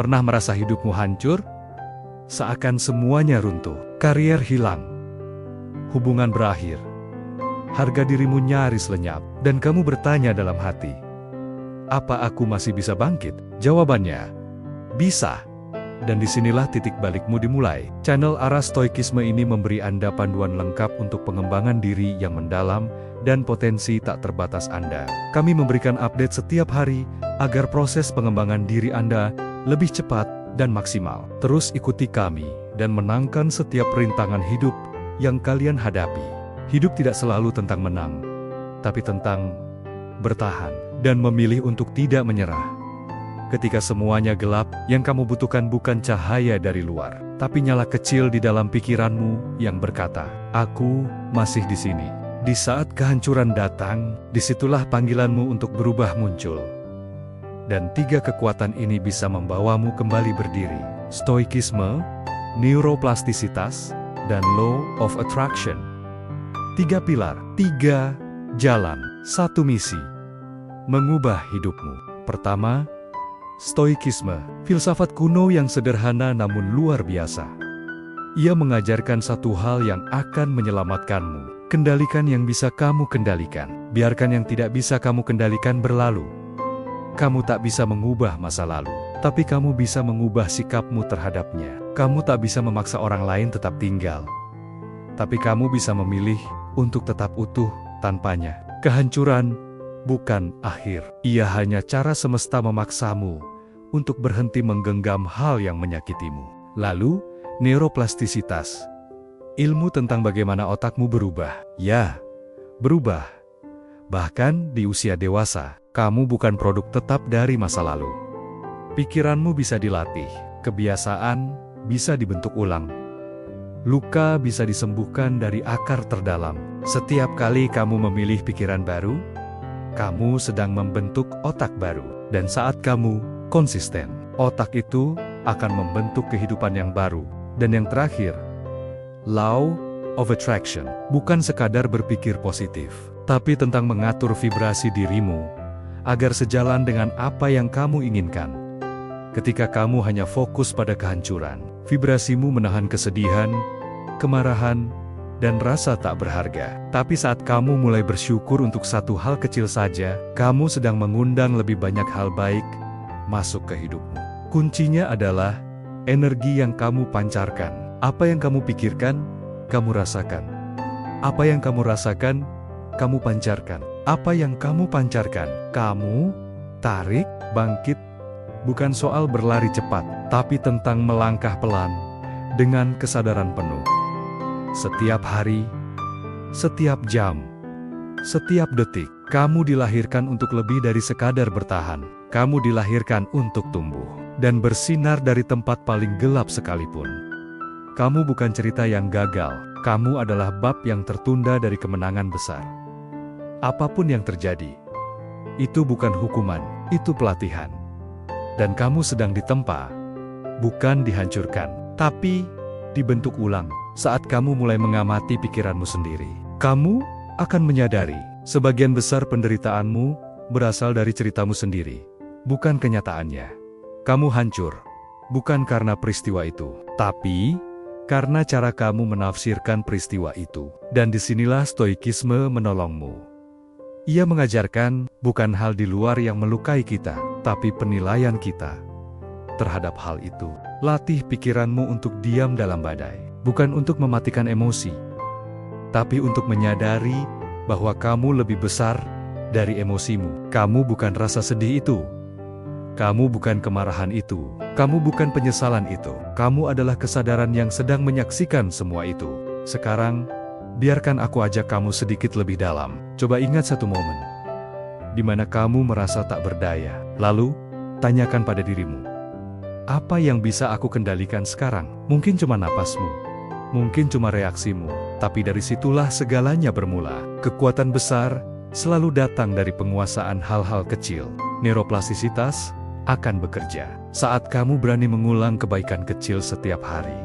Pernah merasa hidupmu hancur? Seakan semuanya runtuh, karier hilang, hubungan berakhir, harga dirimu nyaris lenyap, dan kamu bertanya dalam hati, apa aku masih bisa bangkit? Jawabannya, bisa. Dan disinilah titik balikmu dimulai. Channel Arah Stoikisme ini memberi Anda panduan lengkap untuk pengembangan diri yang mendalam dan potensi tak terbatas Anda. Kami memberikan update setiap hari agar proses pengembangan diri Anda lebih cepat dan maksimal. Terus ikuti kami dan menangkan setiap rintangan hidup yang kalian hadapi. Hidup tidak selalu tentang menang, tapi tentang bertahan dan memilih untuk tidak menyerah. Ketika semuanya gelap, yang kamu butuhkan bukan cahaya dari luar, tapi nyala kecil di dalam pikiranmu yang berkata, "Aku masih di sini." Di saat kehancuran datang, disitulah panggilanmu untuk berubah muncul. Dan 3 kekuatan ini bisa membawamu kembali berdiri. Stoikisme, neuroplastisitas, dan law of attraction. 3 pilar, 3 jalan, 1 misi. Mengubah hidupmu. Pertama, Stoikisme, filsafat kuno yang sederhana namun luar biasa. Ia mengajarkan satu hal yang akan menyelamatkanmu. Kendalikan yang bisa kamu kendalikan. Biarkan yang tidak bisa kamu kendalikan berlalu. Kamu tak bisa mengubah masa lalu, tapi kamu bisa mengubah sikapmu terhadapnya. Kamu tak bisa memaksa orang lain tetap tinggal, tapi kamu bisa memilih untuk tetap utuh tanpanya. Kehancuran bukan akhir. Ia hanya cara semesta memaksamu untuk berhenti menggenggam hal yang menyakitimu. Lalu, neuroplastisitas. Ilmu tentang bagaimana otakmu berubah. Ya, berubah. Bahkan di usia dewasa, kamu bukan produk tetap dari masa lalu. Pikiranmu bisa dilatih, kebiasaan bisa dibentuk ulang. Luka bisa disembuhkan dari akar terdalam. Setiap kali kamu memilih pikiran baru, kamu sedang membentuk otak baru. Dan saat kamu konsisten, otak itu akan membentuk kehidupan yang baru. Dan yang terakhir, law of attraction. Bukan sekadar berpikir positif, tapi tentang mengatur vibrasi dirimu agar sejalan dengan apa yang kamu inginkan. Ketika kamu hanya fokus pada kehancuran, vibrasimu menahan kesedihan, kemarahan, dan rasa tak berharga. Tapi saat kamu mulai bersyukur untuk satu hal kecil saja, kamu sedang mengundang lebih banyak hal baik masuk ke hidupmu. Kuncinya adalah energi yang kamu pancarkan. Apa yang kamu pikirkan, kamu rasakan. Apa yang kamu rasakan, kamu pancarkan. Apa yang kamu pancarkan, kamu tarik, bangkit. Bukan soal berlari cepat, tapi tentang melangkah pelan dengan kesadaran penuh. Setiap hari, setiap jam, setiap detik, kamu dilahirkan untuk lebih dari sekadar bertahan. Kamu dilahirkan untuk tumbuh dan bersinar dari tempat paling gelap sekalipun. Kamu bukan cerita yang gagal, kamu adalah bab yang tertunda dari kemenangan besar. Apapun yang terjadi, itu bukan hukuman, itu pelatihan. Dan kamu sedang ditempa, bukan dihancurkan, tapi dibentuk ulang. Saat kamu mulai mengamati pikiranmu sendiri, kamu akan menyadari sebagian besar penderitaanmu berasal dari ceritamu sendiri, bukan kenyataannya. Kamu hancur, bukan karena peristiwa itu, tapi karena cara kamu menafsirkan peristiwa itu. Dan disinilah stoikisme menolongmu. Ia mengajarkan bukan hal di luar yang melukai kita, tapi penilaian kita terhadap hal itu. Latih pikiranmu untuk diam dalam badai. Bukan untuk mematikan emosi, tapi untuk menyadari bahwa kamu lebih besar dari emosimu. Kamu bukan rasa sedih itu. Kamu bukan kemarahan itu. Kamu bukan penyesalan itu. Kamu adalah kesadaran yang sedang menyaksikan semua itu. Sekarang, biarkan aku ajak kamu sedikit lebih dalam. Coba ingat satu momen di mana kamu merasa tak berdaya. Lalu, tanyakan pada dirimu, apa yang bisa aku kendalikan sekarang? Mungkin cuma napasmu. Mungkin cuma reaksimu, tapi dari situlah segalanya bermula. Kekuatan besar selalu datang dari penguasaan hal-hal kecil. Neuroplastisitas akan bekerja saat kamu berani mengulang kebaikan kecil setiap hari.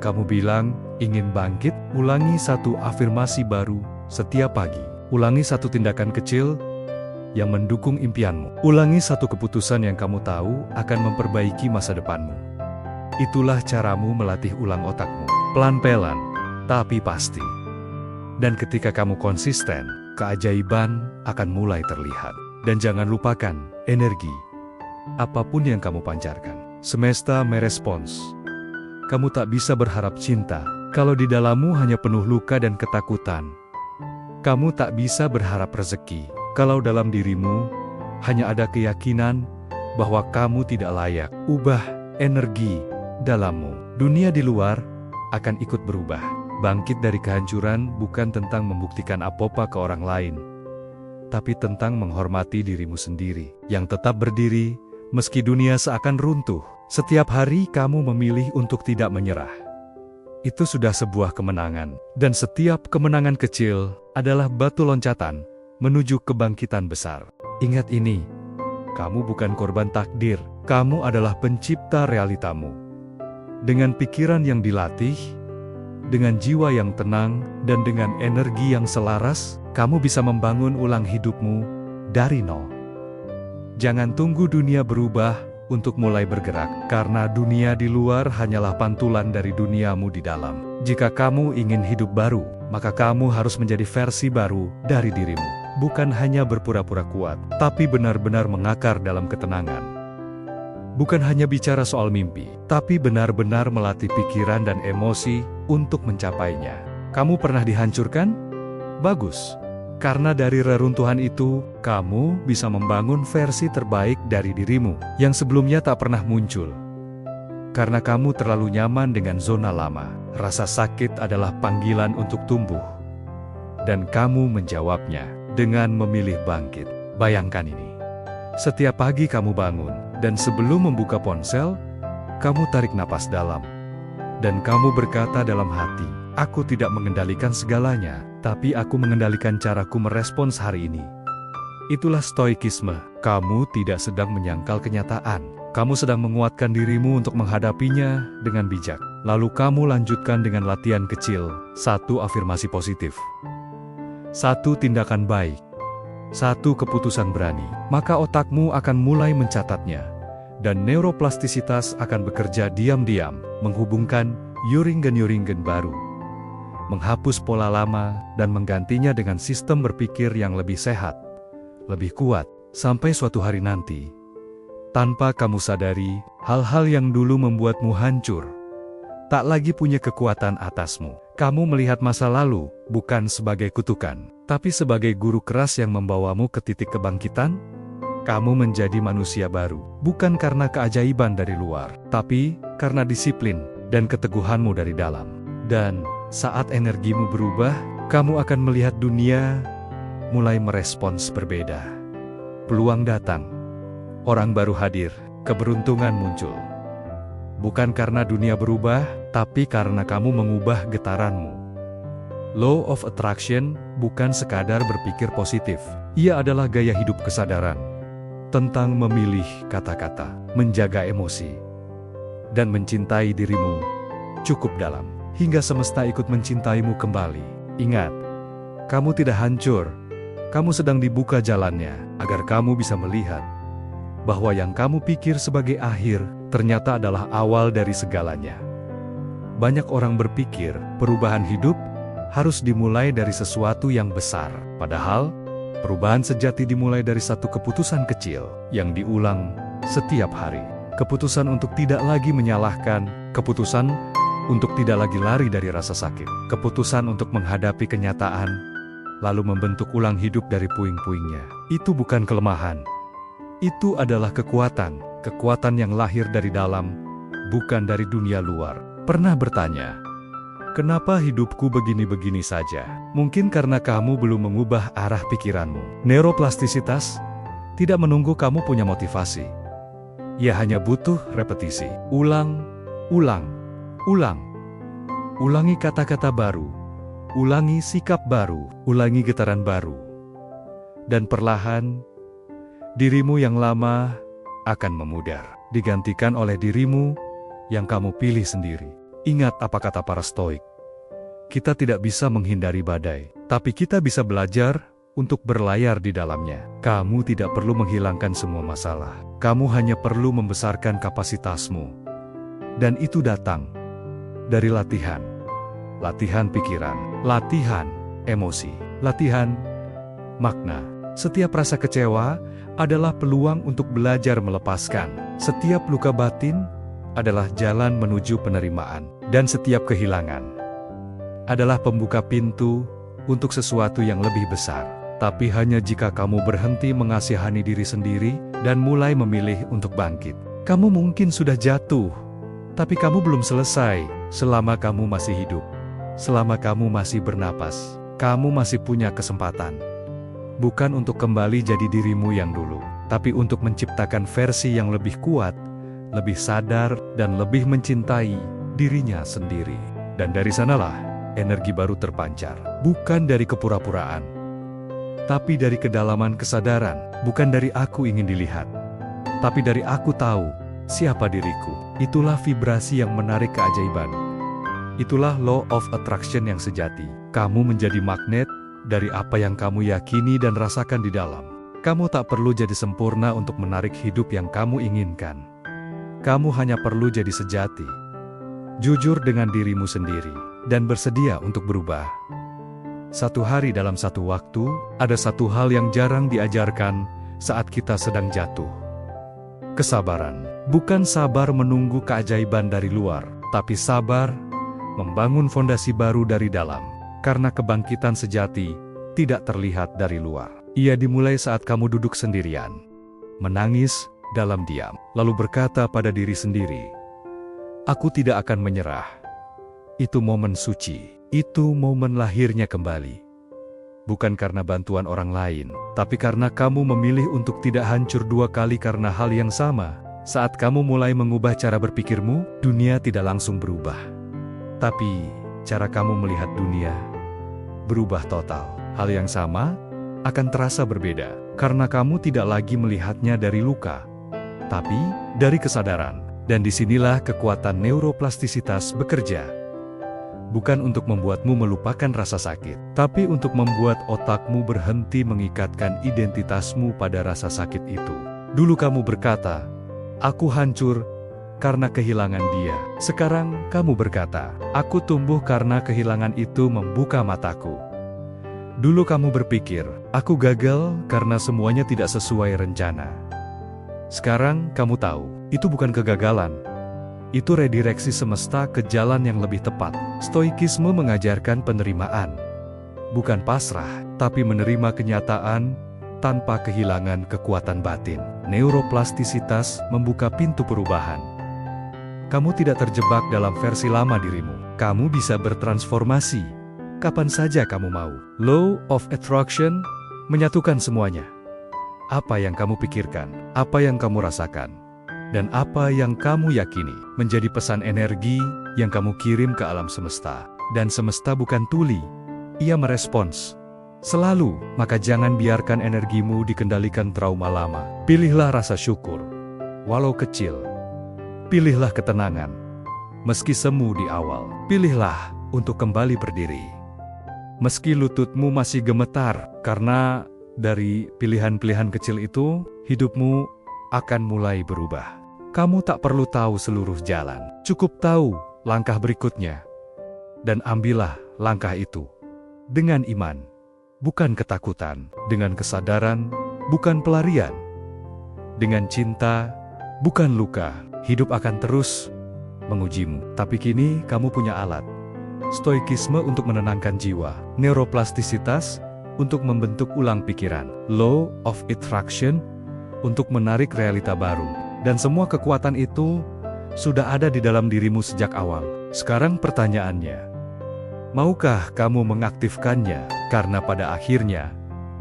Kamu bilang, ingin bangkit, ulangi satu afirmasi baru setiap pagi. Ulangi satu tindakan kecil yang mendukung impianmu. Ulangi satu keputusan yang kamu tahu akan memperbaiki masa depanmu. Itulah caramu melatih ulang otakmu. Pelan-pelan, tapi pasti. Dan ketika kamu konsisten, keajaiban akan mulai terlihat. Dan jangan lupakan, energi. Apapun yang kamu pancarkan, semesta merespons. Kamu tak bisa berharap cinta kalau di dalammu hanya penuh luka dan ketakutan. Kamu tak bisa berharap rezeki kalau dalam dirimu hanya ada keyakinan bahwa kamu tidak layak. Ubah energi dalammu. Dunia di luar akan ikut berubah. Bangkit dari kehancuran bukan tentang membuktikan apa-apa ke orang lain, tapi tentang menghormati dirimu sendiri, yang tetap berdiri meski dunia seakan runtuh. Setiap hari kamu memilih untuk tidak menyerah. Itu sudah sebuah kemenangan, dan setiap kemenangan kecil adalah batu loncatan menuju kebangkitan besar. Ingat ini, kamu bukan korban takdir, kamu adalah pencipta realitamu. Dengan pikiran yang dilatih, dengan jiwa yang tenang, dan dengan energi yang selaras, kamu bisa membangun ulang hidupmu dari nol. Jangan tunggu dunia berubah untuk mulai bergerak, karena dunia di luar hanyalah pantulan dari duniamu di dalam. Jika kamu ingin hidup baru, maka kamu harus menjadi versi baru dari dirimu. Bukan hanya berpura-pura kuat, tapi benar-benar mengakar dalam ketenangan. Bukan hanya bicara soal mimpi, tapi benar-benar melatih pikiran dan emosi untuk mencapainya. Kamu pernah dihancurkan? Bagus. Karena dari reruntuhan itu, kamu bisa membangun versi terbaik dari dirimu yang sebelumnya tak pernah muncul. Karena kamu terlalu nyaman dengan zona lama, rasa sakit adalah panggilan untuk tumbuh. Dan kamu menjawabnya dengan memilih bangkit. Bayangkan ini. Setiap pagi kamu bangun, dan sebelum membuka ponsel, kamu tarik napas dalam. Dan kamu berkata dalam hati, "Aku tidak mengendalikan segalanya, tapi aku mengendalikan caraku merespons hari ini." Itulah stoikisme. Kamu tidak sedang menyangkal kenyataan. Kamu sedang menguatkan dirimu untuk menghadapinya dengan bijak. Lalu kamu lanjutkan dengan latihan kecil. 1 afirmasi positif. 1 tindakan baik. 1 keputusan berani. Maka otakmu akan mulai mencatatnya. Dan neuroplastisitas akan bekerja diam-diam, menghubungkan yuringen-yuringen baru. Menghapus pola lama dan menggantinya dengan sistem berpikir yang lebih sehat, lebih kuat, sampai suatu hari nanti. Tanpa kamu sadari, hal-hal yang dulu membuatmu hancur, tak lagi punya kekuatan atasmu. Kamu melihat masa lalu, bukan sebagai kutukan, tapi sebagai guru keras yang membawamu ke titik kebangkitan. Kamu menjadi manusia baru, bukan karena keajaiban dari luar, tapi karena disiplin dan keteguhanmu dari dalam. Dan saat energimu berubah, kamu akan melihat dunia mulai merespons berbeda. Peluang datang, orang baru hadir, keberuntungan muncul. Bukan karena dunia berubah, tapi karena kamu mengubah getaranmu. Law of Attraction bukan sekadar berpikir positif. Ia adalah gaya hidup kesadaran tentang memilih kata-kata, menjaga emosi, dan mencintai dirimu cukup dalam, hingga semesta ikut mencintaimu kembali. Ingat, kamu tidak hancur, kamu sedang dibuka jalannya, agar kamu bisa melihat bahwa yang kamu pikir sebagai akhir, ternyata adalah awal dari segalanya. Banyak orang berpikir, perubahan hidup harus dimulai dari sesuatu yang besar, padahal perubahan sejati dimulai dari satu keputusan kecil yang diulang setiap hari. Keputusan untuk tidak lagi menyalahkan, keputusan untuk tidak lagi lari dari rasa sakit, keputusan untuk menghadapi kenyataan, lalu membentuk ulang hidup dari puing-puingnya. Itu bukan kelemahan. Itu adalah kekuatan, kekuatan yang lahir dari dalam, bukan dari dunia luar. Pernah bertanya, kenapa hidupku begini-begini saja? Mungkin karena kamu belum mengubah arah pikiranmu. Neuroplastisitas tidak menunggu kamu punya motivasi. Ia hanya butuh repetisi. Ulang, ulang, ulang. Ulangi kata-kata baru. Ulangi sikap baru. Ulangi getaran baru. Dan perlahan, dirimu yang lama akan memudar, digantikan oleh dirimu yang kamu pilih sendiri. Ingat apa kata para Stoik. Kita tidak bisa menghindari badai, tapi kita bisa belajar untuk berlayar di dalamnya. Kamu tidak perlu menghilangkan semua masalah. Kamu hanya perlu membesarkan kapasitasmu. Dan itu datang dari latihan. Latihan pikiran, latihan emosi, latihan makna. Setiap rasa kecewa adalah peluang untuk belajar melepaskan. Setiap luka batin adalah jalan menuju penerimaan. Dan setiap kehilangan adalah pembuka pintu untuk sesuatu yang lebih besar. Tapi hanya jika kamu berhenti mengasihani diri sendiri dan mulai memilih untuk bangkit. Kamu mungkin sudah jatuh, tapi kamu belum selesai. Selama kamu masih hidup, selama kamu masih bernapas, kamu masih punya kesempatan. Bukan untuk kembali jadi dirimu yang dulu, tapi untuk menciptakan versi yang lebih kuat, lebih sadar, dan lebih mencintai dirinya sendiri. Dan dari sanalah energi baru terpancar. Bukan dari kepura-puraan, tapi dari kedalaman kesadaran. Bukan dari aku ingin dilihat, tapi dari aku tahu siapa diriku. Itulah vibrasi yang menarik keajaiban. Itulah law of attraction yang sejati. Kamu menjadi magnet dari apa yang kamu yakini dan rasakan di dalam. Kamu tak perlu jadi sempurna untuk menarik hidup yang kamu inginkan. Kamu hanya perlu jadi sejati, jujur dengan dirimu sendiri, dan bersedia untuk berubah. Satu hari dalam satu waktu, ada satu hal yang jarang diajarkan saat kita sedang jatuh. Kesabaran. Bukan sabar menunggu keajaiban dari luar, tapi sabar membangun fondasi baru dari dalam. Karena kebangkitan sejati tidak terlihat dari luar. Ia dimulai saat kamu duduk sendirian, menangis dalam diam, lalu berkata pada diri sendiri, "Aku tidak akan menyerah." Itu momen suci. Itu momen lahirnya kembali. Bukan karena bantuan orang lain, tapi karena kamu memilih untuk tidak hancur dua kali karena hal yang sama. Saat kamu mulai mengubah cara berpikirmu, dunia tidak langsung berubah. Tapi cara kamu melihat dunia berubah total. Hal yang sama akan terasa berbeda, karena kamu tidak lagi melihatnya dari luka, tapi dari kesadaran. Dan disinilah kekuatan neuroplastisitas bekerja. Bukan untuk membuatmu melupakan rasa sakit, tapi untuk membuat otakmu berhenti mengikatkan identitasmu pada rasa sakit itu. Dulu kamu berkata, "Aku hancur karena kehilangan dia." Sekarang kamu berkata, "Aku tumbuh karena kehilangan itu membuka mataku." Dulu kamu berpikir, "Aku gagal karena semuanya tidak sesuai rencana." Sekarang kamu tahu, itu bukan kegagalan. Itu redireksi semesta ke jalan yang lebih tepat. Stoikisme mengajarkan penerimaan. Bukan pasrah, tapi menerima kenyataan tanpa kehilangan kekuatan batin. Neuroplastisitas membuka pintu perubahan. Kamu tidak terjebak dalam versi lama dirimu. Kamu bisa bertransformasi kapan saja kamu mau. Law of attraction menyatukan semuanya. Apa yang kamu pikirkan, apa yang kamu rasakan, dan apa yang kamu yakini menjadi pesan energi yang kamu kirim ke alam semesta. Dan semesta bukan tuli, ia merespons selalu. Maka jangan biarkan energimu dikendalikan trauma lama. Pilihlah rasa syukur, walau kecil. Pilihlah ketenangan, meski semu di awal. Pilihlah untuk kembali berdiri, meski lututmu masih gemetar. Karena dari pilihan-pilihan kecil itu, hidupmu akan mulai berubah. Kamu tak perlu tahu seluruh jalan, cukup tahu langkah berikutnya. Dan ambillah langkah itu dengan iman, bukan ketakutan, dengan kesadaran, bukan pelarian, dengan cinta, bukan luka. Hidup akan terus mengujimu, tapi kini kamu punya alat. Stoikisme untuk menenangkan jiwa, neuroplastisitas untuk membentuk ulang pikiran, law of attraction untuk menarik realita baru. Dan semua kekuatan itu sudah ada di dalam dirimu sejak awal. Sekarang pertanyaannya, maukah kamu mengaktifkannya? Karena pada akhirnya,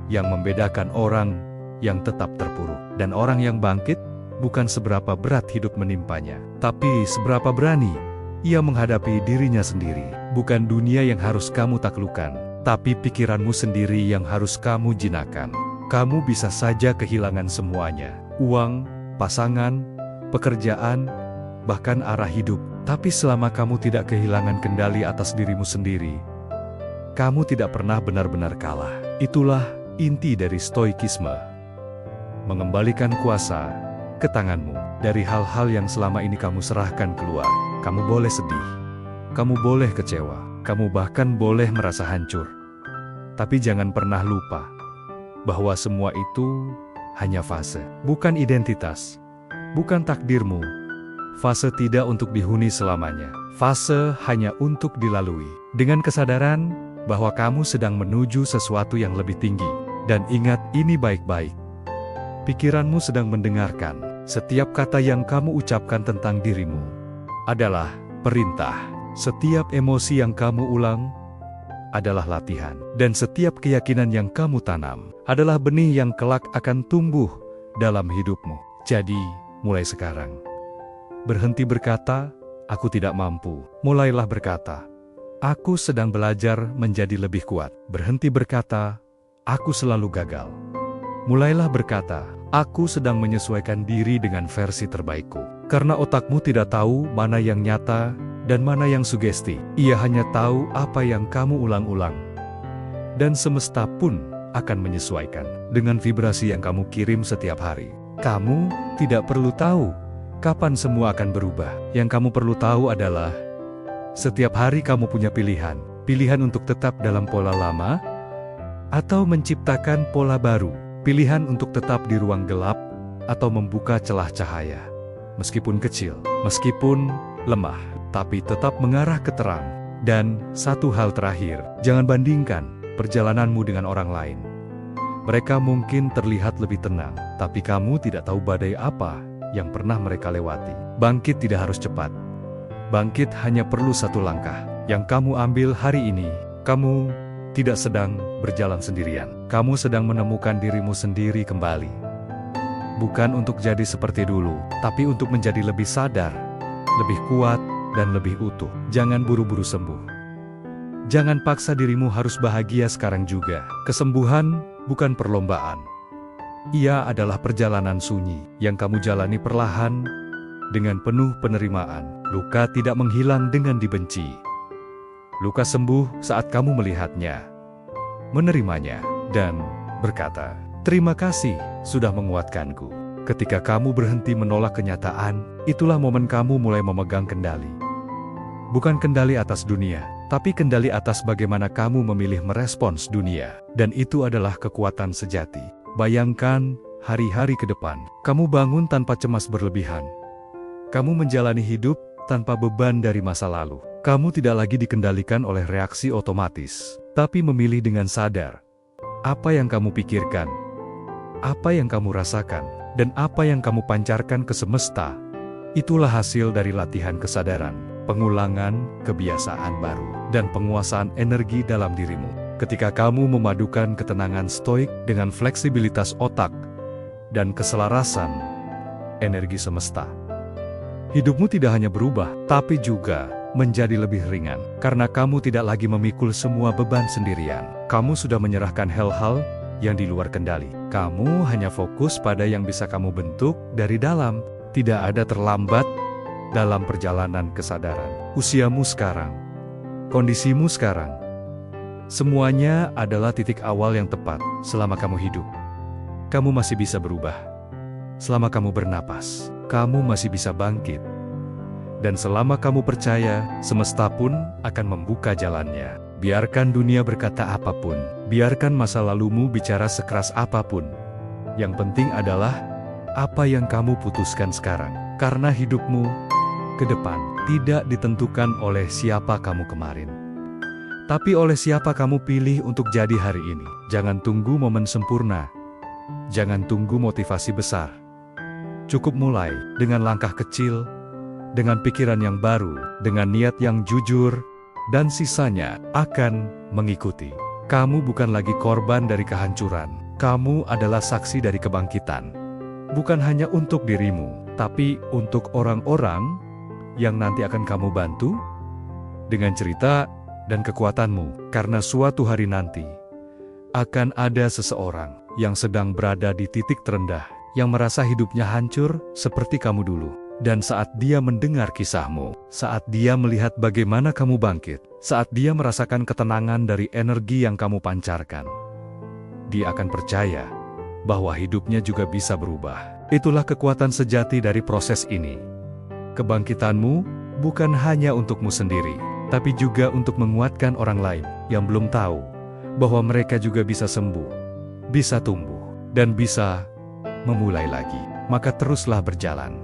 yang membedakan orang yang tetap terpuruk dan orang yang bangkit bukan seberapa berat hidup menimpanya, tapi seberapa berani ia menghadapi dirinya sendiri. Bukan dunia yang harus kamu taklukkan, tapi pikiranmu sendiri yang harus kamu jinakkan. Kamu bisa saja kehilangan semuanya, uang, pasangan, pekerjaan, bahkan arah hidup. Tapi selama kamu tidak kehilangan kendali atas dirimu sendiri, kamu tidak pernah benar-benar kalah. Itulah inti dari stoikisme. Mengembalikan kuasa ke tanganmu dari hal-hal yang selama ini kamu serahkan keluar. Kamu boleh sedih, kamu boleh kecewa, kamu bahkan boleh merasa hancur. Tapi jangan pernah lupa bahwa semua itu hanya fase, bukan identitas, bukan takdirmu. Fase tidak untuk dihuni selamanya. Fase hanya untuk dilalui dengan kesadaran bahwa kamu sedang menuju sesuatu yang lebih tinggi. Dan ingat ini baik-baik. Pikiranmu sedang mendengarkan. Setiap kata yang kamu ucapkan tentang dirimu adalah perintah. Setiap emosi yang kamu ulang adalah latihan. Dan setiap keyakinan yang kamu tanam adalah benih yang kelak akan tumbuh dalam hidupmu. Jadi, mulai sekarang, berhenti berkata, "Aku tidak mampu." Mulailah berkata, "Aku sedang belajar menjadi lebih kuat." Berhenti berkata, "Aku selalu gagal." Mulailah berkata, "Aku sedang menyesuaikan diri dengan versi terbaikku." Karena otakmu tidak tahu mana yang nyata dan mana yang sugesti. Ia hanya tahu apa yang kamu ulang-ulang. Dan semesta pun akan menyesuaikan dengan vibrasi yang kamu kirim setiap hari. Kamu tidak perlu tahu kapan semua akan berubah. Yang kamu perlu tahu adalah, setiap hari kamu punya pilihan. Pilihan untuk tetap dalam pola lama, atau menciptakan pola baru. Pilihan untuk tetap di ruang gelap, atau membuka celah cahaya. Meskipun kecil, meskipun lemah, tapi tetap mengarah ke terang. Dan satu hal terakhir, jangan bandingkan perjalananmu dengan orang lain. Mereka mungkin terlihat lebih tenang, tapi kamu tidak tahu badai apa yang pernah mereka lewati. Bangkit tidak harus cepat. Bangkit hanya perlu satu langkah. Yang kamu ambil hari ini, kamu tidak sedang berjalan sendirian. Kamu sedang menemukan dirimu sendiri kembali. Bukan untuk jadi seperti dulu, tapi untuk menjadi lebih sadar, lebih kuat, dan lebih utuh. Jangan buru-buru sembuh. Jangan paksa dirimu harus bahagia sekarang juga. Kesembuhan bukan perlombaan. Ia adalah perjalanan sunyi yang kamu jalani perlahan dengan penuh penerimaan. Luka tidak menghilang dengan dibenci. Luka sembuh saat kamu melihatnya, menerimanya, dan berkata, "Terima kasih sudah menguatkanku." Ketika kamu berhenti menolak kenyataan, itulah momen kamu mulai memegang kendali. Bukan kendali atas dunia, tapi kendali atas bagaimana kamu memilih merespons dunia. Dan itu adalah kekuatan sejati. Bayangkan hari-hari ke depan, kamu bangun tanpa cemas berlebihan. Kamu menjalani hidup tanpa beban dari masa lalu. Kamu tidak lagi dikendalikan oleh reaksi otomatis, tapi memilih dengan sadar. Apa yang kamu pikirkan, apa yang kamu rasakan, dan apa yang kamu pancarkan ke semesta, itulah hasil dari latihan kesadaran, pengulangan kebiasaan baru, dan penguasaan energi dalam dirimu. Ketika kamu memadukan ketenangan stoik dengan fleksibilitas otak dan keselarasan energi semesta, hidupmu tidak hanya berubah, tapi juga menjadi lebih ringan. Karena kamu tidak lagi memikul semua beban sendirian. Kamu sudah menyerahkan hal-hal yang di luar kendali. Kamu hanya fokus pada yang bisa kamu bentuk dari dalam. Tidak ada terlambat dalam perjalanan kesadaran. Usiamu sekarang, kondisimu sekarang, semuanya adalah titik awal yang tepat. Selama kamu hidup, kamu masih bisa berubah. Selama kamu bernapas, kamu masih bisa bangkit. Dan selama kamu percaya, semesta pun akan membuka jalannya. Biarkan dunia berkata apapun, biarkan masa lalumu bicara sekeras apapun. Yang penting adalah apa yang kamu putuskan sekarang. Karena hidupmu ke depan tidak ditentukan oleh siapa kamu kemarin, tapi oleh siapa kamu pilih untuk jadi hari ini. Jangan tunggu momen sempurna. Jangan tunggu motivasi besar. Cukup mulai dengan langkah kecil, dengan pikiran yang baru, dengan niat yang jujur, dan sisanya akan mengikuti. Kamu bukan lagi korban dari kehancuran. Kamu adalah saksi dari kebangkitan. Bukan hanya untuk dirimu, tapi untuk orang-orang yang nanti akan kamu bantu dengan cerita dan kekuatanmu. Karena suatu hari nanti akan ada seseorang yang sedang berada di titik terendah, yang merasa hidupnya hancur seperti kamu dulu. Dan saat dia mendengar kisahmu, saat dia melihat bagaimana kamu bangkit, saat dia merasakan ketenangan dari energi yang kamu pancarkan, dia akan percaya bahwa hidupnya juga bisa berubah. Itulah kekuatan sejati dari proses ini. Kebangkitanmu bukan hanya untukmu sendiri, tapi juga untuk menguatkan orang lain yang belum tahu bahwa mereka juga bisa sembuh, bisa tumbuh, dan bisa memulai lagi. Maka teruslah berjalan.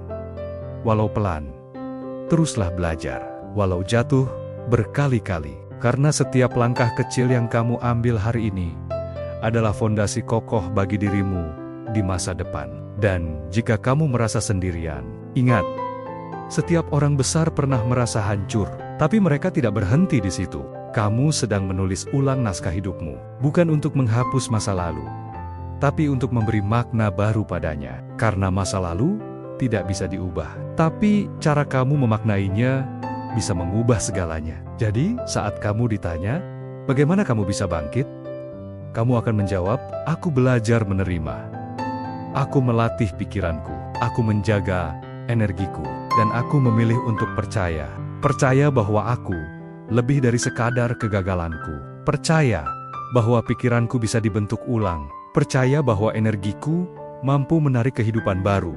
Walau pelan, teruslah belajar. Walau jatuh berkali-kali. Karena setiap langkah kecil yang kamu ambil hari ini adalah fondasi kokoh bagi dirimu di masa depan. Dan jika kamu merasa sendirian, ingat, setiap orang besar pernah merasa hancur, tapi mereka tidak berhenti di situ. Kamu sedang menulis ulang naskah hidupmu, bukan untuk menghapus masa lalu, tapi untuk memberi makna baru padanya. Karena masa lalu tidak bisa diubah, tapi cara kamu memaknainya bisa mengubah segalanya. Jadi, saat kamu ditanya, bagaimana kamu bisa bangkit? Kamu akan menjawab, aku belajar menerima. Aku melatih pikiranku, aku menjaga energiku, dan aku memilih untuk percaya. Percaya bahwa aku lebih dari sekadar kegagalanku. Percaya bahwa pikiranku bisa dibentuk ulang. Percaya bahwa energiku mampu menarik kehidupan baru.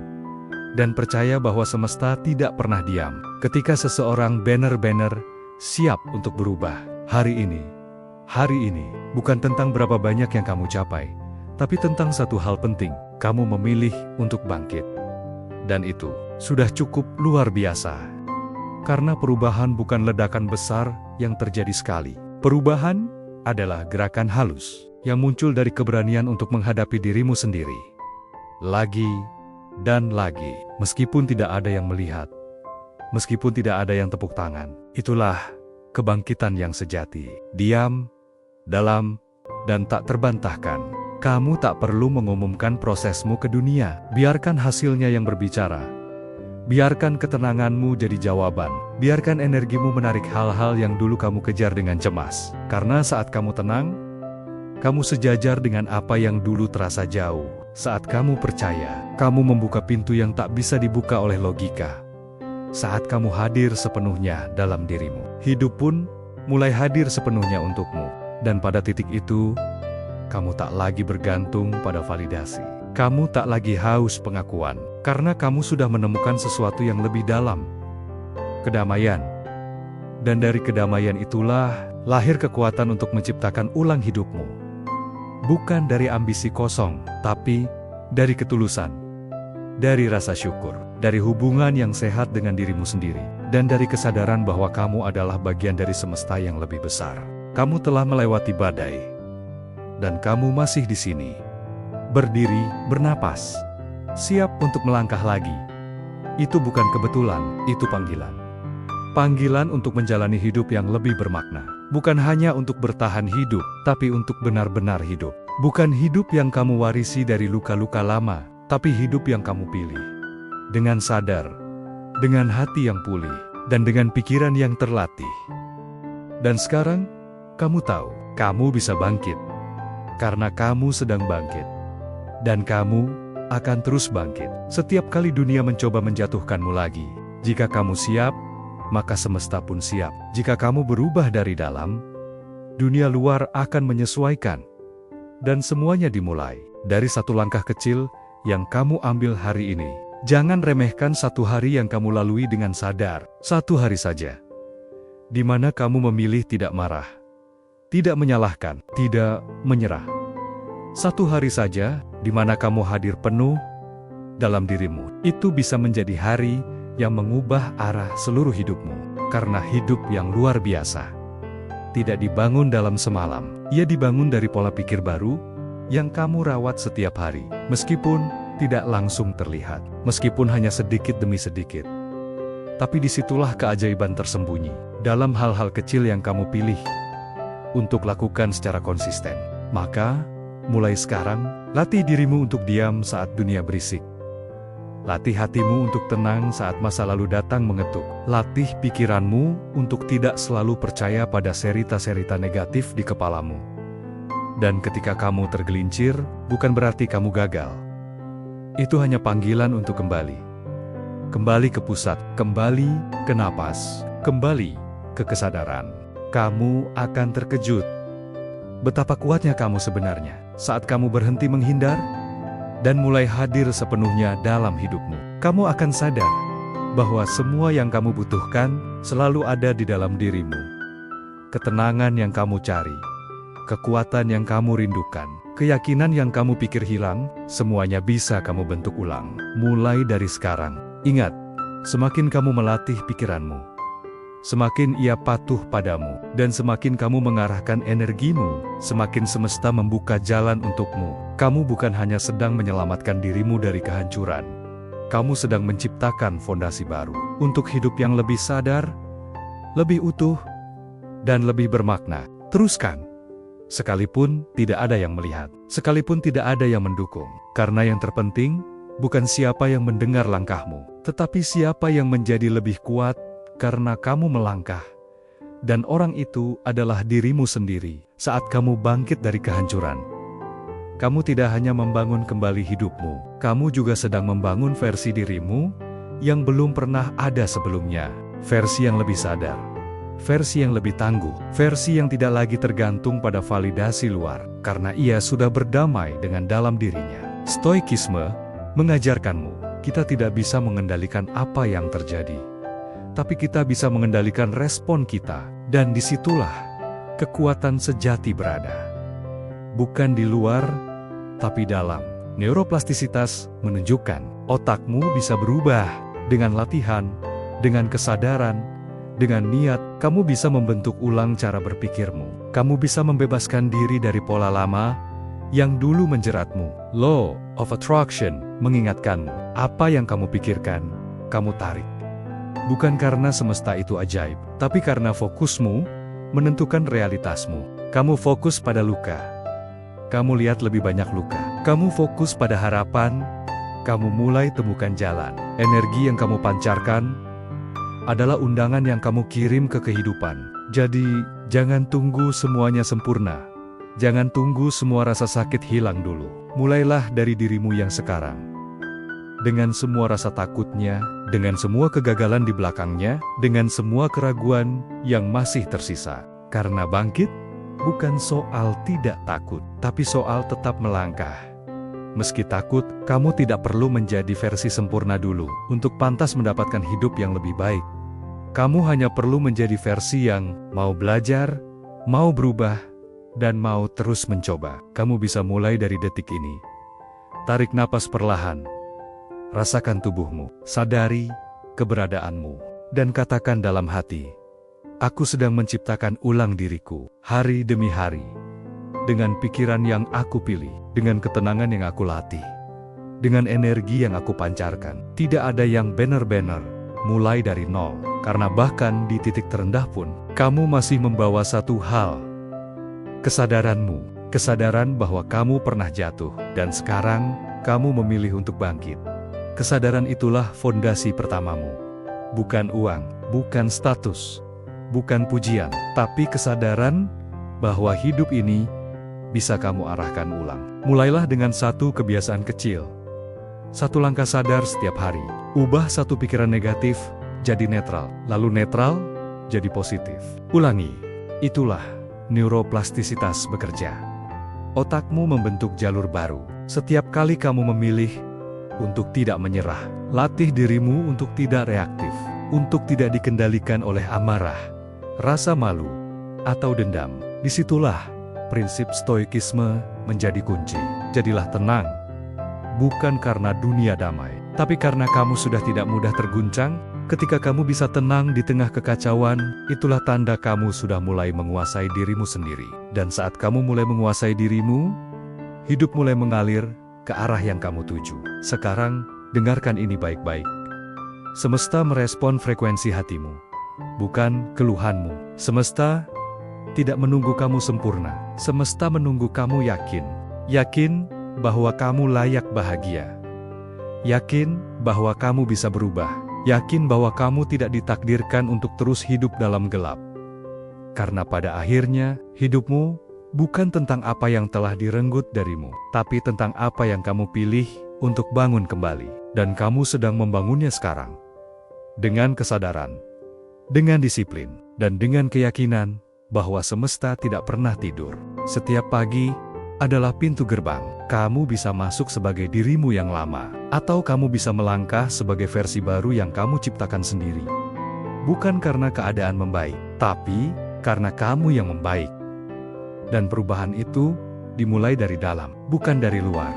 Dan percaya bahwa semesta tidak pernah diam. Ketika seseorang benar-benar siap untuk berubah. Hari ini bukan tentang berapa banyak yang kamu capai, tapi tentang satu hal penting. Kamu memilih untuk bangkit. Dan itu sudah cukup luar biasa. Karena perubahan bukan ledakan besar yang terjadi sekali. Perubahan adalah gerakan halus yang muncul dari keberanian untuk menghadapi dirimu sendiri. Lagi dan lagi, meskipun tidak ada yang melihat, meskipun tidak ada yang tepuk tangan. Itulah kebangkitan yang sejati. Diam, dalam, dan tak terbantahkan. Kamu tak perlu mengumumkan prosesmu ke dunia. Biarkan hasilnya yang berbicara. Biarkan ketenanganmu jadi jawaban. Biarkan energimu menarik hal-hal yang dulu kamu kejar dengan cemas. Karena saat kamu tenang, kamu sejajar dengan apa yang dulu terasa jauh. Saat kamu percaya, kamu membuka pintu yang tak bisa dibuka oleh logika. Saat kamu hadir sepenuhnya dalam dirimu, hidup pun mulai hadir sepenuhnya untukmu. Dan pada titik itu, kamu tak lagi bergantung pada validasi. Kamu tak lagi haus pengakuan, karena kamu sudah menemukan sesuatu yang lebih dalam. Kedamaian. Dan dari kedamaian itulah lahir kekuatan untuk menciptakan ulang hidupmu. Bukan dari ambisi kosong, tapi dari ketulusan. Dari rasa syukur, dari hubungan yang sehat dengan dirimu sendiri, dan dari kesadaran bahwa kamu adalah bagian dari semesta yang lebih besar. Kamu telah melewati badai, dan kamu masih di sini, berdiri, bernapas, siap untuk melangkah lagi. Itu bukan kebetulan, itu panggilan. Panggilan untuk menjalani hidup yang lebih bermakna. Bukan hanya untuk bertahan hidup, tapi untuk benar-benar hidup. Bukan hidup yang kamu warisi dari luka-luka lama, tapi hidup yang kamu pilih. Dengan sadar, dengan hati yang pulih, dan dengan pikiran yang terlatih. Dan sekarang, kamu tahu, kamu bisa bangkit. Karena kamu sedang bangkit. Dan kamu akan terus bangkit. Setiap kali dunia mencoba menjatuhkanmu lagi. Jika kamu siap, maka semesta pun siap. Jika kamu berubah dari dalam, dunia luar akan menyesuaikan. Dan semuanya dimulai dari satu langkah kecil yang kamu ambil hari ini. Jangan remehkan satu hari yang kamu lalui dengan sadar. Satu hari saja, di mana kamu memilih tidak marah, tidak menyalahkan, tidak menyerah. Satu hari saja, di mana kamu hadir penuh dalam dirimu. Itu bisa menjadi hari yang mengubah arah seluruh hidupmu. Karena hidup yang luar biasa tidak dibangun dalam semalam. Ia dibangun dari pola pikir baru yang kamu rawat setiap hari. Meskipun tidak langsung terlihat, meskipun hanya sedikit demi sedikit. Tapi disitulah keajaiban tersembunyi, dalam hal-hal kecil yang kamu pilih untuk lakukan secara konsisten. Maka, mulai sekarang, latih dirimu untuk diam saat dunia berisik. Latih hatimu untuk tenang saat masa lalu datang mengetuk. Latih pikiranmu untuk tidak selalu percaya pada cerita-cerita negatif di kepalamu. Dan ketika kamu tergelincir, bukan berarti kamu gagal. Itu hanya panggilan untuk kembali. Kembali ke pusat, kembali ke napas, kembali ke kesadaran. Kamu akan terkejut betapa kuatnya kamu sebenarnya. saat kamu berhenti menghindar dan mulai hadir sepenuhnya dalam hidupmu. Kamu akan sadar bahwa semua yang kamu butuhkan selalu ada di dalam dirimu. Ketenangan yang kamu cari, kekuatan yang kamu rindukan, keyakinan yang kamu pikir hilang, semuanya bisa kamu bentuk ulang. Mulai dari sekarang, ingat, semakin kamu melatih pikiranmu, semakin ia patuh padamu, dan semakin kamu mengarahkan energimu, semakin semesta membuka jalan untukmu. Kamu bukan hanya sedang menyelamatkan dirimu dari kehancuran, kamu sedang menciptakan fondasi baru untuk hidup yang lebih sadar, lebih utuh, dan lebih bermakna. Teruskan, sekalipun tidak ada yang melihat, sekalipun tidak ada yang mendukung, karena yang terpenting bukan siapa yang mendengar langkahmu, tetapi siapa yang menjadi lebih kuat karena kamu melangkah. Dan orang itu adalah dirimu sendiri. Saat kamu bangkit dari kehancuran, kamu tidak hanya membangun kembali hidupmu, kamu juga sedang membangun versi dirimu yang belum pernah ada sebelumnya. Versi yang lebih sadar, versi yang lebih tangguh, versi yang tidak lagi tergantung pada validasi luar, karena ia sudah berdamai dengan dalam dirinya. Stoikisme mengajarkanmu, kita tidak bisa mengendalikan apa yang terjadi, tapi kita bisa mengendalikan respon kita, dan disitulah kekuatan sejati berada. Bukan di luar, tapi dalam. Neuroplastisitas menunjukkan otakmu bisa berubah dengan latihan, dengan kesadaran, dengan niat. Kamu bisa membentuk ulang cara berpikirmu. Kamu bisa membebaskan diri dari pola lama yang dulu menjeratmu. Law of Attraction mengingatkanmu, apa yang kamu pikirkan, kamu tarik. Bukan karena semesta itu ajaib, tapi karena fokusmu menentukan realitasmu. Kamu fokus pada luka, kamu lihat lebih banyak luka. Kamu fokus pada harapan, kamu mulai temukan jalan. Energi yang kamu pancarkan adalah undangan yang kamu kirim ke kehidupan. Jadi, jangan tunggu semuanya sempurna. Jangan tunggu semua rasa sakit hilang dulu. Mulailah dari dirimu yang sekarang. Dengan semua rasa takutnya, dengan semua kegagalan di belakangnya, dengan semua keraguan yang masih tersisa. Karena bangkit bukan soal tidak takut, tapi soal tetap melangkah. Meski takut, kamu tidak perlu menjadi versi sempurna dulu untuk pantas mendapatkan hidup yang lebih baik. Kamu hanya perlu menjadi versi yang mau belajar, mau berubah, dan mau terus mencoba. Kamu bisa mulai dari detik ini. Tarik napas perlahan. Rasakan tubuhmu, sadari keberadaanmu, dan katakan dalam hati, aku sedang menciptakan ulang diriku, hari demi hari. Dengan pikiran yang aku pilih, dengan ketenangan yang aku latih, dengan energi yang aku pancarkan. Tidak ada yang benar-benar mulai dari nol, karena bahkan di titik terendah pun, kamu masih membawa satu hal. Kesadaranmu, kesadaran bahwa kamu pernah jatuh, dan sekarang, kamu memilih untuk bangkit. Kesadaran itulah fondasi pertamamu. Bukan uang, bukan status, bukan pujian, tapi kesadaran bahwa hidup ini bisa kamu arahkan ulang. Mulailah dengan satu kebiasaan kecil. Satu langkah sadar setiap hari. Ubah satu pikiran negatif jadi netral, lalu netral jadi positif. Ulangi. Itulah neuroplastisitas bekerja. Otakmu membentuk jalur baru. Setiap kali kamu memilih untuk tidak menyerah, latih dirimu untuk tidak reaktif, untuk tidak dikendalikan oleh amarah, rasa malu, atau dendam. Disitulah prinsip stoikisme menjadi kunci. Jadilah tenang, bukan karena dunia damai, tapi karena kamu sudah tidak mudah terguncang. Ketika kamu bisa tenang di tengah kekacauan, itulah tanda kamu sudah mulai menguasai dirimu sendiri. Dan saat kamu mulai menguasai dirimu, hidup mulai mengalir ke arah yang kamu tuju. Sekarang, dengarkan ini baik-baik. Semesta merespon frekuensi hatimu, bukan keluhanmu. Semesta tidak menunggu kamu sempurna. Semesta menunggu kamu yakin. Yakin bahwa kamu layak bahagia. Yakin bahwa kamu bisa berubah. Yakin bahwa kamu tidak ditakdirkan untuk terus hidup dalam gelap. Karena pada akhirnya, hidupmu bukan tentang apa yang telah direnggut darimu, tapi tentang apa yang kamu pilih untuk bangun kembali. Dan kamu sedang membangunnya sekarang. Dengan kesadaran, dengan disiplin, dan dengan keyakinan bahwa semesta tidak pernah tidur. Setiap pagi, adalah pintu gerbang. Kamu bisa masuk sebagai dirimu yang lama, atau kamu bisa melangkah sebagai versi baru yang kamu ciptakan sendiri. Bukan karena keadaan membaik, tapi karena kamu yang membaik. Dan perubahan itu dimulai dari dalam, bukan dari luar.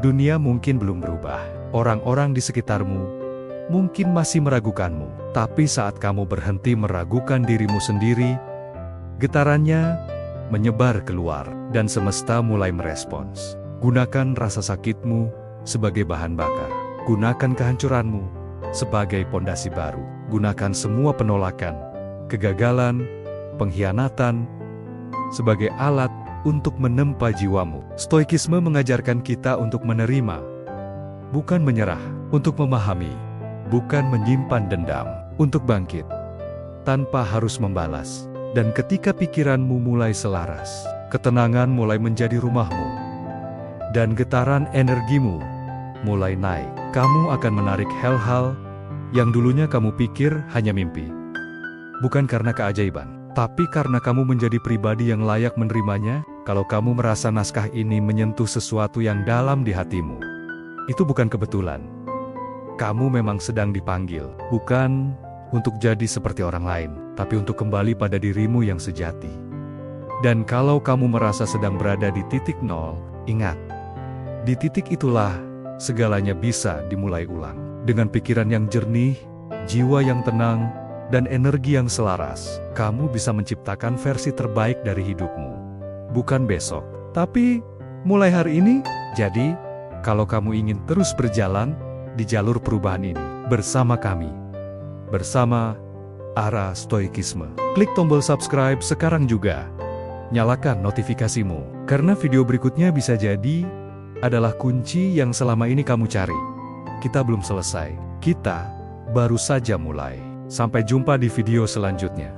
Dunia mungkin belum berubah, orang-orang di sekitarmu mungkin masih meragukanmu, tapi saat kamu berhenti meragukan dirimu sendiri, getarannya menyebar keluar, dan semesta mulai merespons. Gunakan rasa sakitmu sebagai bahan bakar. Gunakan kehancuranmu sebagai pondasi baru. Gunakan semua penolakan, kegagalan, pengkhianatan sebagai alat untuk menempa jiwamu. Stoikisme mengajarkan kita untuk menerima, bukan menyerah, untuk memahami, bukan menyimpan dendam, untuk bangkit tanpa harus membalas. Dan ketika pikiranmu mulai selaras, ketenangan mulai menjadi rumahmu, dan getaran energimu mulai naik, kamu akan menarik hal-hal yang dulunya kamu pikir hanya mimpi. Bukan karena keajaiban, tapi karena kamu menjadi pribadi yang layak menerimanya. Kalau kamu merasa naskah ini menyentuh sesuatu yang dalam di hatimu, itu bukan kebetulan. Kamu memang sedang dipanggil, bukan untuk jadi seperti orang lain, tapi untuk kembali pada dirimu yang sejati. Dan kalau kamu merasa sedang berada di titik nol, ingat, di titik itulah segalanya bisa dimulai ulang. Dengan pikiran yang jernih, jiwa yang tenang, dan energi yang selaras, kamu bisa menciptakan versi terbaik dari hidupmu. Bukan besok, tapi mulai hari ini. Jadi, kalau kamu ingin terus berjalan di jalur perubahan ini, bersama kami, bersama Ara Stoikisme. Klik tombol subscribe sekarang juga. Nyalakan notifikasimu, karena video berikutnya bisa jadi adalah kunci yang selama ini kamu cari. Kita belum selesai, kita baru saja mulai. Sampai jumpa di video selanjutnya.